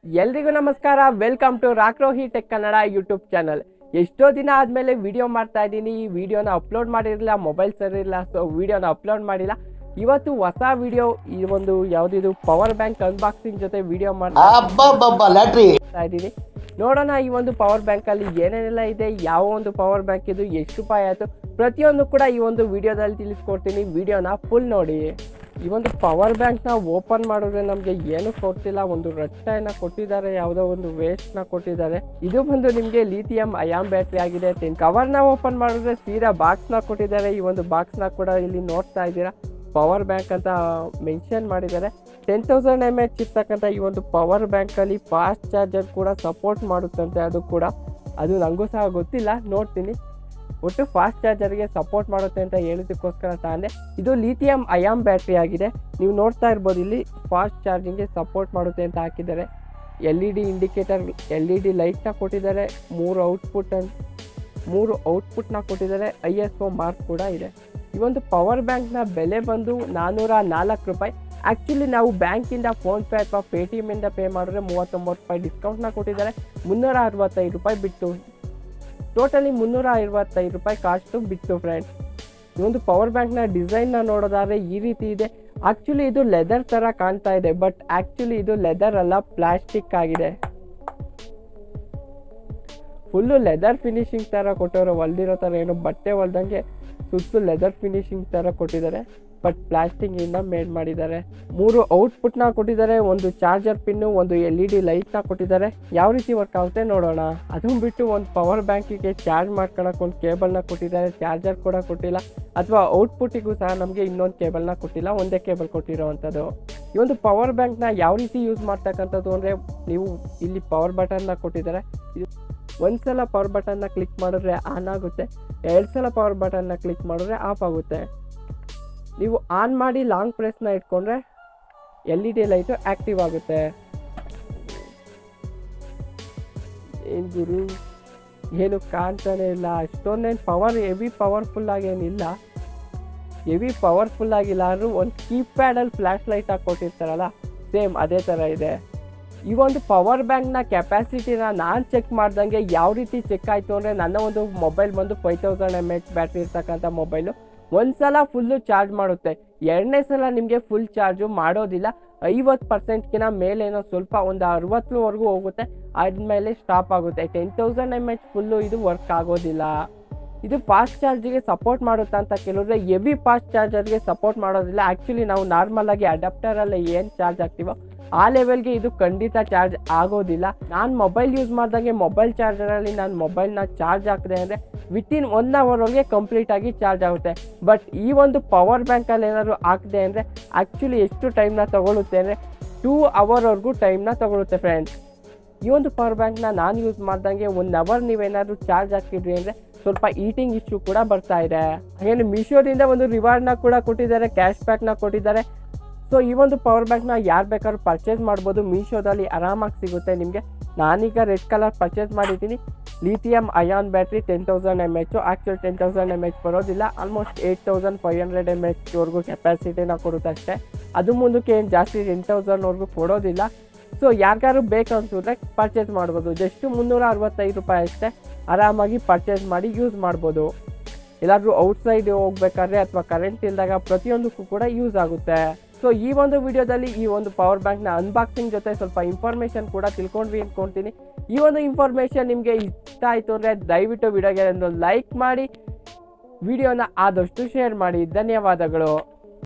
ಎಲ್ರಿಗೂ ನಮಸ್ಕಾರ. Welcome to ರಾಕ್ರೋಹಿ ಟೆಕ್ ಕನ್ನಡ ಯೂಟ್ಯೂಬ್ ಚಾನಲ್. ಎಷ್ಟೋ ದಿನ ಆದಮೇಲೆ ವಿಡಿಯೋ ಮಾಡ್ತಾ ಇದ್ದೀನಿ. ಈ ವಿಡಿಯೋನ ಅಪ್ಲೋಡ್ ಮಾಡಿರಲಿಲ್ಲ, ಮೊಬೈಲ್ ಸರಿ ಇಲ್ಲ, ಸೊ ವಿಡಿಯೋನ ಅಪ್ಲೋಡ್ ಮಾಡಿಲ್ಲ. ಇವತ್ತು ಹೊಸ ವಿಡಿಯೋ, ಈ ಒಂದು ಯಾವುದಿದು ಪವರ್ ಬ್ಯಾಂಕ್ ಅನ್ಬಾಕ್ಸಿಂಗ್ ಜೊತೆ ವಿಡಿಯೋ ಮಾಡ್ತಾ ಇದ್ದೀನಿ. ನೋಡೋಣ ಈ ಒಂದು ಪವರ್ ಬ್ಯಾಂಕಲ್ಲಿ ಏನೇನೆಲ್ಲ ಇದೆ, ಯಾವ ಒಂದು ಪವರ್ ಬ್ಯಾಂಕ್ ಇದು, ಎಷ್ಟು ರೂಪಾಯಿ ಆಯಿತು, ಪ್ರತಿಯೊಂದು ಕೂಡ ಈ ಒಂದು ವಿಡಿಯೋದಲ್ಲಿ ತಿಳಿಸ್ಕೊಡ್ತೀನಿ. ವಿಡಿಯೋನ ಫುಲ್ ನೋಡಿ. ಈ ಒಂದು ಪವರ್ ಬ್ಯಾಂಕ್ನ ಓಪನ್ ಮಾಡಿದ್ರೆ ನಮಗೆ ಏನು ಕೊಡ್ತಿಲ್ಲ, ಒಂದು ರಟ್ಟೆನ ಕೊಟ್ಟಿದ್ದಾರೆ, ಯಾವುದೋ ಒಂದು ವೇಸ್ಟ್ನ ಕೊಟ್ಟಿದ್ದಾರೆ. ಇದು ಬಂದು ನಿಮಗೆ ಲಿಥಿಯಂ ಅಯಾನ್ ಬ್ಯಾಟ್ರಿ ಆಗಿದೆ. ಕವರ್ನ ಓಪನ್ ಮಾಡಿದ್ರೆ ಸೀದಾ ಬಾಕ್ಸ್ನ ಕೊಟ್ಟಿದ್ದಾರೆ. ಈ ಒಂದು ಬಾಕ್ಸ್ನ ಕೂಡ ಇಲ್ಲಿ ನೋಡ್ತಾ ಇದ್ದೀರಾ, ಪವರ್ ಬ್ಯಾಂಕ್ ಅಂತ ಮೆನ್ಷನ್ ಮಾಡಿದ್ದಾರೆ. 10,000 mAh ಇರ್ತಕ್ಕಂಥ ಈ ಒಂದು ಪವರ್ ಬ್ಯಾಂಕಲ್ಲಿ ಫಾಸ್ಟ್ ಚಾರ್ಜರ್ ಕೂಡ ಸಪೋರ್ಟ್ ಮಾಡುತ್ತಂತೆ. ಅದು ನನಗೂ ಸಹ ಗೊತ್ತಿಲ್ಲ, ನೋಡ್ತೀನಿ. ಒಟ್ಟು ಫಾಸ್ಟ್ ಚಾರ್ಜರ್ಗೆ ಸಪೋರ್ಟ್ ಮಾಡುತ್ತೆ ಅಂತ ಹೇಳೋದಕ್ಕೋಸ್ಕರ ತಗೊಂಡೆ. ಇದು ಲಿಥಿಯಂ ಅಯಾನ್ ಬ್ಯಾಟ್ರಿ ಆಗಿದೆ. ನೀವು ನೋಡ್ತಾ ಇರ್ಬೋದು, ಇಲ್ಲಿ ಫಾಸ್ಟ್ ಚಾರ್ಜಿಂಗ್ಗೆ ಸಪೋರ್ಟ್ ಮಾಡುತ್ತೆ ಅಂತ ಹಾಕಿದ್ದಾರೆ. LED ಇಂಡಿಕೇಟರ್, LED ಲೈಟ್ನ ಕೊಟ್ಟಿದ್ದಾರೆ. 3 ಔಟ್ಪುಟ್ನ ಕೊಟ್ಟಿದ್ದಾರೆ. ISO ಮಾರ್ಕ್ ಕೂಡ ಇದೆ. ಈ ಒಂದು ಪವರ್ ಬ್ಯಾಂಕ್ನ ಬೆಲೆ ಬಂದು 404 ರೂಪಾಯಿ. ಆ್ಯಕ್ಚುಲಿ ನಾವು ಬ್ಯಾಂಕಿಂದ ಫೋನ್ಪೇ ಅಥವಾ ಪೇಟಿಎಮ್ಮಿಂದ ಪೇ ಮಾಡಿದ್ರೆ 39 ರೂಪಾಯಿ ಡಿಸ್ಕೌಂಟ್ನ ಕೊಟ್ಟಿದ್ದಾರೆ. 365 ರೂಪಾಯಿ ಬಿಟ್ಟು, ಟೋಟಲಿ 325 ರೂಪಾಯಿ ಕಾಸ್ಟು ಬಿತ್ತು ಫ್ರೆಂಡ್ಸ್. ಈ ಒಂದು ಪವರ್ ಬ್ಯಾಂಕ್ನ ಡಿಸೈನ್ನ ನೋಡೋದಾದ್ರೆ ಈ ರೀತಿ ಇದೆ. ಆ್ಯಕ್ಚುಲಿ ಇದು ಲೆದರ್ ಥರ ಕಾಣ್ತಾ ಇದೆ, ಬಟ್ ಆ್ಯಕ್ಚುಲಿ ಇದು ಲೆದರ್ ಅಲ್ಲ, ಪ್ಲಾಸ್ಟಿಕ್ ಆಗಿದೆ. ಫುಲ್ಲು ಲೆದರ್ ಫಿನಿಶಿಂಗ್ ಥರ ಕೊಟ್ಟವರು, ಹೊಲ್ದಿರೋ ಥರ ಏನು ಬಟ್ಟೆ ಹೊಲ್ದಂಗೆ ಸುತ್ತು ಲೆದರ್ ಫಿನಿಶಿಂಗ್ ಥರ ಕೊಟ್ಟಿದ್ದಾರೆ, ಬಟ್ ಪ್ಲಾಸ್ಟಿಕ್ಕಿಂದ ಮೇಡ್ ಮಾಡಿದ್ದಾರೆ. 3 ಔಟ್ಪುಟ್ನ ಕೊಟ್ಟಿದ್ದಾರೆ. ಒಂದು ಚಾರ್ಜರ್ ಪಿನ್ನು, ಒಂದು LED ಲೈಟ್ನ ಕೊಟ್ಟಿದ್ದಾರೆ. ಯಾವ ರೀತಿ ವರ್ಕ್ ಆಗುತ್ತೆ ನೋಡೋಣ. ಅದನ್ನು ಬಿಟ್ಟು ಒಂದು ಪವರ್ ಬ್ಯಾಂಕಿಗೆ ಚಾರ್ಜ್ ಮಾಡ್ಕೊಳಕ್ಕೆ ಒಂದು ಕೇಬಲ್ನ ಕೊಟ್ಟಿದ್ದಾರೆ. ಚಾರ್ಜರ್ ಕೂಡ ಕೊಟ್ಟಿಲ್ಲ, ಅಥವಾ ಔಟ್ಪುಟ್ಟಿಗೂ ಸಹ ನಮಗೆ ಇನ್ನೊಂದು ಕೇಬಲ್ನ ಕೊಟ್ಟಿಲ್ಲ, ಒಂದೇ ಕೇಬಲ್ ಕೊಟ್ಟಿರೋವಂಥದ್ದು. ಈ ಒಂದು ಪವರ್ ಬ್ಯಾಂಕ್ನ ಯಾವ ರೀತಿ ಯೂಸ್ ಮಾಡ್ತಕ್ಕಂಥದ್ದು ಅಂದರೆ, ನೀವು ಇಲ್ಲಿ ಪವರ್ ಬಟನ್ನ ಕೊಟ್ಟಿದ್ದಾರೆ. ಇದು ಒಂದ್ಸಲ ಪವರ್ ಬಟನ್ನ ಕ್ಲಿಕ್ ಮಾಡಿದ್ರೆ ಆನ್ ಆಗುತ್ತೆ, 2 ಸಲ ಪವರ್ ಬಟನ್ನ ಕ್ಲಿಕ್ ಮಾಡಿದ್ರೆ ಆಫ್ ಆಗುತ್ತೆ. ನೀವು ಆನ್ ಮಾಡಿ ಲಾಂಗ್ ಪ್ರೆಸ್ನ ಇಟ್ಕೊಂಡ್ರೆ LED ಲೈಟು ಆ್ಯಕ್ಟಿವ್ ಆಗುತ್ತೆ. ಏನು ಗುರು, ಏನು ಕಾಣ್ತಾನೆ ಇಲ್ಲ, ಅಷ್ಟೊಂದೇನು ಹೆವಿ ಪವರ್ಫುಲ್ ಆಗೇನಿಲ್ಲ. ಹೆವಿ ಪವರ್ಫುಲ್ ಆಗಿಲ್ಲ ಅಂದರೂ ಒಂದು ಕೀಪ್ಯಾಡಲ್ಲಿ ಫ್ಲ್ಯಾಶ್ ಲೈಟ್ ಹಾಕಿ ಕೊಟ್ಟಿರ್ತಾರಲ್ಲ, ಸೇಮ್ ಅದೇ ಥರ ಇದೆ. ಈ ಒಂದು ಪವರ್ ಬ್ಯಾಂಕ್ನ ಕೆಪಾಸಿಟಿನ ನಾನು ಚೆಕ್ ಮಾಡ್ದಂಗೆ ಯಾವ ರೀತಿ ಚೆಕ್ ಆಯಿತು ಅಂದರೆ, ನನ್ನ ಒಂದು ಮೊಬೈಲ್ ಬಂದು 5000 mAh ಬ್ಯಾಟ್ರಿ ಇರ್ತಕ್ಕಂಥ ಮೊಬೈಲು. ಒಂದು ಸಲ ಫುಲ್ಲು ಚಾರ್ಜ್ ಮಾಡುತ್ತೆ, 2ನೇ ಸಲ ನಿಮಗೆ ಫುಲ್ ಚಾರ್ಜು ಮಾಡೋದಿಲ್ಲ. 50%ಗಿನ ಮೇಲೇನೋ ಸ್ವಲ್ಪ ಒಂದು 60ವರೆಗೂ ಹೋಗುತ್ತೆ, ಆದಮೇಲೆ ಸ್ಟಾಪ್ ಆಗುತ್ತೆ. 10,000 mAh ಫುಲ್ಲು ಇದು ವರ್ಕ್ ಆಗೋದಿಲ್ಲ. ಇದು ಫಾಸ್ಟ್ ಚಾರ್ಜಿಗೆ ಸಪೋರ್ಟ್ ಮಾಡುತ್ತಾ ಅಂತ ಕೇಳಿದ್ರೆ, ಹೆವಿ ಫಾಸ್ಟ್ ಚಾರ್ಜರ್ಗೆ ಸಪೋರ್ಟ್ ಮಾಡೋದಿಲ್ಲ. ಆ್ಯಕ್ಚುಲಿ ನಾವು ನಾರ್ಮಲಾಗಿ ಅಡಾಪ್ಟರಲ್ಲಿ ಏನು ಚಾರ್ಜ್ ಆಗ್ತೀವೋ ಆ ಲೆವೆಲ್ಗೆ ಇದು ಖಂಡಿತ ಚಾರ್ಜ್ ಆಗೋದಿಲ್ಲ. ನಾನು ಮೊಬೈಲ್ ಯೂಸ್ ಮಾಡಿದಂಗೆ ಮೊಬೈಲ್ ಚಾರ್ಜರಲ್ಲಿ ನಾನು ಮೊಬೈಲ್ನ ಚಾರ್ಜ್ ಹಾಕಿದೆ ಅಂದರೆ ವಿತಿನ್ 1 ಅವರ್ವರೆಗೆ ಕಂಪ್ಲೀಟಾಗಿ ಚಾರ್ಜ್ ಆಗುತ್ತೆ. ಬಟ್ ಈ ಒಂದು ಪವರ್ ಬ್ಯಾಂಕಲ್ಲಿ ಏನಾದರೂ ಹಾಕಿದೆ ಅಂದರೆ ಆ್ಯಕ್ಚುಲಿ ಎಷ್ಟು ಟೈಮ್ನ ತೊಗೊಳುತ್ತೆ ಅಂದರೆ 2 ಅವರ್ವರೆಗೂ ಟೈಮ್ನ ತೊಗೊಳುತ್ತೆ ಫ್ರೆಂಡ್ಸ್. ಈ ಒಂದು ಪವರ್ ಬ್ಯಾಂಕ್ನ ನಾನು ಯೂಸ್ ಮಾಡ್ದಂಗೆ 1 ಅವರ್ ನೀವೇನಾದರೂ ಚಾರ್ಜ್ ಹಾಕಿದ್ರಿ ಅಂದರೆ ಸ್ವಲ್ಪ ಈಟಿಂಗ್ ಇಶ್ಯೂ ಕೂಡ ಬರ್ತಾ ಇದೆ. ಹಾಗೇನು ಮೀಶೋದಿಂದ ಒಂದು ರಿವಾರ್ಡ್ನ ಕೂಡ ಕೊಟ್ಟಿದ್ದಾರೆ, ಕ್ಯಾಶ್ ಬ್ಯಾಕ್ನ ಕೊಟ್ಟಿದ್ದಾರೆ. ಸೊ ಈ ಒಂದು ಪವರ್ ಬ್ಯಾಂಕ್ನ ಯಾರು ಬೇಕಾದ್ರೂ ಪರ್ಚೇಸ್ ಮಾಡ್ಬೋದು, ಮೀಶೋದಲ್ಲಿ ಆರಾಮಾಗಿ ಸಿಗುತ್ತೆ ನಿಮಗೆ. ನಾನೀಗ ರೆಡ್ ಕಲರ್ ಪರ್ಚೇಸ್ ಮಾಡಿದ್ದೀನಿ. Lithium ion battery 10,000 mAh. Actually 10,000 mAh ಬರೋದಿಲ್ಲ, ಆಲ್ಮೋಸ್ಟ್ 8,500 mAhವರೆಗೂ ಕೆಪಾಸಿಟಿನ ಕೊಡುತ್ತೆ ಅಷ್ಟೇ. ಅದು ಮುಂದಕ್ಕೆ ಏನು ಜಾಸ್ತಿ 10,000ವರೆಗೂ ಕೊಡೋದಿಲ್ಲ. ಸೊ ಯಾರಿಗಾರು ಬೇಕು ಅನ್ಸಿದ್ರೆ ಪರ್ಚೇಸ್ ಮಾಡ್ಬೋದು. ಜಸ್ಟ್ 365 ರೂಪಾಯಿ ಅಷ್ಟೇ, ಆರಾಮಾಗಿ ಪರ್ಚೇಸ್ ಮಾಡಿ ಯೂಸ್ ಮಾಡ್ಬೋದು. ಎಲ್ಲಾದರೂ ಔಟ್ಸೈಡ್ ಹೋಗ್ಬೇಕಾದ್ರೆ ಅಥವಾ ಕರೆಂಟ್ ಇಲ್ದಾಗ ಪ್ರತಿಯೊಂದಕ್ಕೂ ಕೂಡ ಯೂಸ್ ಆಗುತ್ತೆ. ಸೊ ಈ ಒಂದು ವಿಡಿಯೋದಲ್ಲಿ ಈ ಒಂದು ಪವರ್ ಬ್ಯಾಂಕ್ನ ಅನ್ಬಾಕ್ಸಿಂಗ್ ಜೊತೆ ಸ್ವಲ್ಪ ಇನ್ಫಾರ್ಮೇಷನ್ ಕೂಡ ತಿಳ್ಕೊಂಡ್ವಿ ಅಂದ್ಕೊಳ್ತೀನಿ. ಈ ಒಂದು ಇನ್ಫಾರ್ಮೇಷನ್ ನಿಮಗೆ ಇಷ್ಟ ಆಯಿತು ಅಂದರೆ ದಯವಿಟ್ಟು ವಿಡಿಯೋಗೆ ಒಂದು ಲೈಕ್ ಮಾಡಿ, ವಿಡಿಯೋನ ಆದಷ್ಟು ಶೇರ್ ಮಾಡಿ. ಧನ್ಯವಾದಗಳು.